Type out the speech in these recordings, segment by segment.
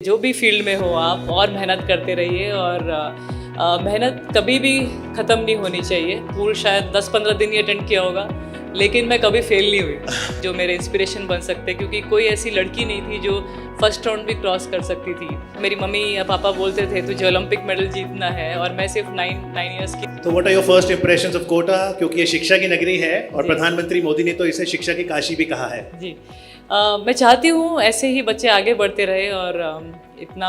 जो भी फील्ड में हो आप और मेहनत करते रहिए और मेहनत कभी भी ख़त्म नहीं होनी चाहिए। पूरा शायद 10-15 दिन ही अटेंड किया होगा, लेकिन मैं कभी फेल नहीं हुई। जो मेरे इंस्पिरेशन बन सकते, क्योंकि कोई ऐसी लड़की नहीं थी जो फर्स्ट राउंड भी क्रॉस कर सकती थी। मेरी मम्मी या पापा बोलते थे तुझे ओलंपिक मेडल जीतना है, और मैं सिर्फ 9 इयर्स की। तो what are your first impressions of Kota, क्योंकि ये शिक्षा की नगरी है और प्रधानमंत्री मोदी ने तो इसे शिक्षा की काशी भी कहा है। जी, मैं चाहती हूँ ऐसे ही बच्चे आगे बढ़ते रहे, और इतना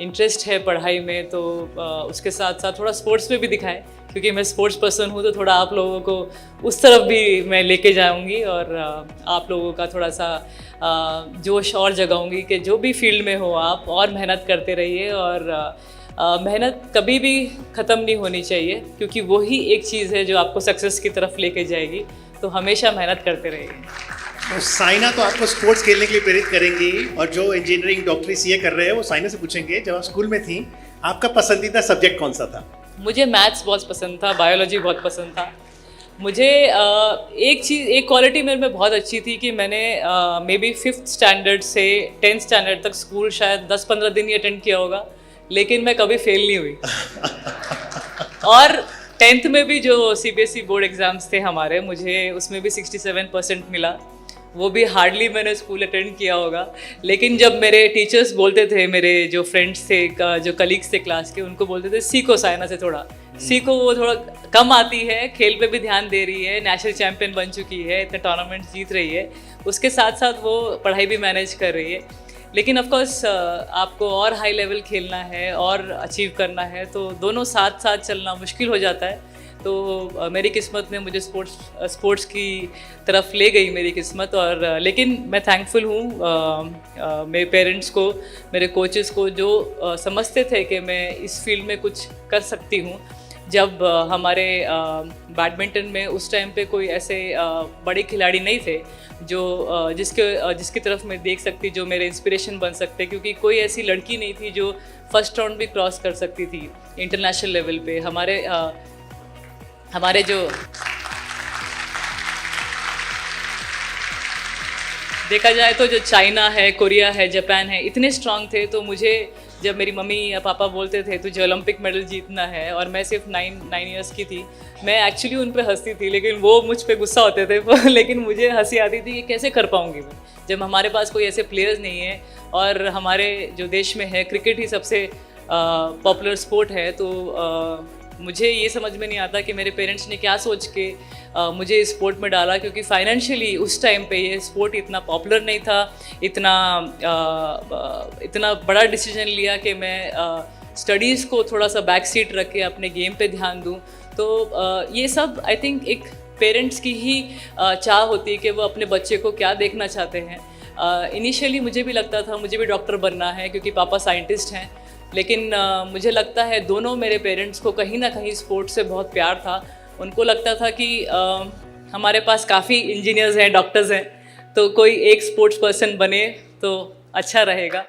इंटरेस्ट है पढ़ाई में तो उसके साथ साथ थोड़ा स्पोर्ट्स में भी दिखाएं, क्योंकि मैं स्पोर्ट्स पर्सन हूँ। तो थोड़ा आप लोगों को उस तरफ भी मैं लेके जाऊँगी, और आप लोगों का थोड़ा सा जोश और जगाऊँगी कि जो भी फील्ड में हो आप और मेहनत करते रहिए, और मेहनत कभी भी ख़त्म नहीं होनी चाहिए, क्योंकि वही एक चीज़ है जो आपको सक्सेस की तरफ लेके जाएगी। तो हमेशा मेहनत करते रहिए। तो साइना तो आपको स्पोर्ट्स खेलने के लिए प्रेरित करेंगी, और जो इंजीनियरिंग डॉक्टरी सीए कर रहे हैं वो साइना से पूछेंगे, जब आप स्कूल में थी आपका पसंदीदा सब्जेक्ट कौन सा था? मुझे मैथ्स बहुत पसंद था, बायोलॉजी बहुत पसंद था। मुझे एक क्वालिटी मेरे में बहुत अच्छी थी कि मैंने मे बी 5th स्टैंडर्ड से 10th स्टैंडर्ड तक स्कूल शायद 10-15 दिन ही अटेंड किया होगा, लेकिन मैं कभी फेल नहीं हुई। और 10th में भी जो सीबीएसई बोर्ड एग्ज़ाम्स थे हमारे, मुझे उसमें भी 67% मिला। वो भी हार्डली मैंने स्कूल अटेंड किया होगा, लेकिन जब मेरे टीचर्स बोलते थे, मेरे जो फ्रेंड्स थे, जो कलीग्स थे क्लास के, उनको बोलते थे सीखो साइना से, थोड़ा सीखो, वो थोड़ा कम आती है, खेल पे भी ध्यान दे रही है, नेशनल चैम्पियन बन चुकी है, इतने टूर्नामेंट्स जीत रही है, उसके साथ साथ वो पढ़ाई भी मैनेज कर रही है। लेकिन ऑफ कोर्स आपको और हाई लेवल खेलना है और अचीव करना है, तो दोनों साथ साथ चलना मुश्किल हो जाता है। तो मेरी किस्मत ने मुझे स्पोर्ट्स की तरफ ले गई मेरी किस्मत। और लेकिन मैं थैंकफुल हूँ मेरे पेरेंट्स को, मेरे कोचेस को, जो समझते थे कि मैं इस फील्ड में कुछ कर सकती हूँ। जब हमारे बैडमिंटन में उस टाइम पे कोई ऐसे बड़े खिलाड़ी नहीं थे जो जिसकी तरफ मैं देख सकती, जो मेरे इंस्पिरेशन बन सकते, क्योंकि कोई ऐसी लड़की नहीं थी जो फर्स्ट राउंड भी क्रॉस कर सकती थी इंटरनेशनल लेवल पे। हमारे जो देखा जाए तो जो चाइना है, कोरिया है, जापान है, इतने स्ट्रांग थे। तो मुझे जब मेरी मम्मी या पापा बोलते थे तुझे ओलंपिक मेडल जीतना है, और मैं सिर्फ 9 इयर्स की थी, मैं एक्चुअली उन पे हंसती थी, लेकिन वो मुझ पे गुस्सा होते थे। लेकिन मुझे हंसी आती थी कि कैसे कर पाऊँगी मैं, जब हमारे पास कोई ऐसे प्लेयर्स नहीं है। और हमारे जो देश में है क्रिकेट ही सबसे पॉपुलर स्पोर्ट है। तो मुझे ये समझ में नहीं आता कि मेरे पेरेंट्स ने क्या सोच के मुझे इस स्पोर्ट में डाला, क्योंकि फाइनेंशियली उस टाइम पे ये स्पोर्ट इतना पॉपुलर नहीं था। इतना बड़ा डिसीजन लिया कि मैं स्टडीज़ को थोड़ा सा बैक सीट रख के अपने गेम पे ध्यान दूं। तो ये सब आई थिंक एक पेरेंट्स की ही चाह होती है कि वो अपने बच्चे को क्या देखना चाहते हैं। इनिशियली मुझे भी लगता था मुझे भी डॉक्टर बनना है, क्योंकि पापा साइंटिस्ट हैं, लेकिन मुझे लगता है दोनों मेरे पेरेंट्स को कहीं ना कहीं स्पोर्ट्स से बहुत प्यार था। उनको लगता था कि हमारे पास काफ़ी इंजीनियर्स हैं, डॉक्टर्स हैं, तो कोई एक स्पोर्ट्स पर्सन बने तो अच्छा रहेगा।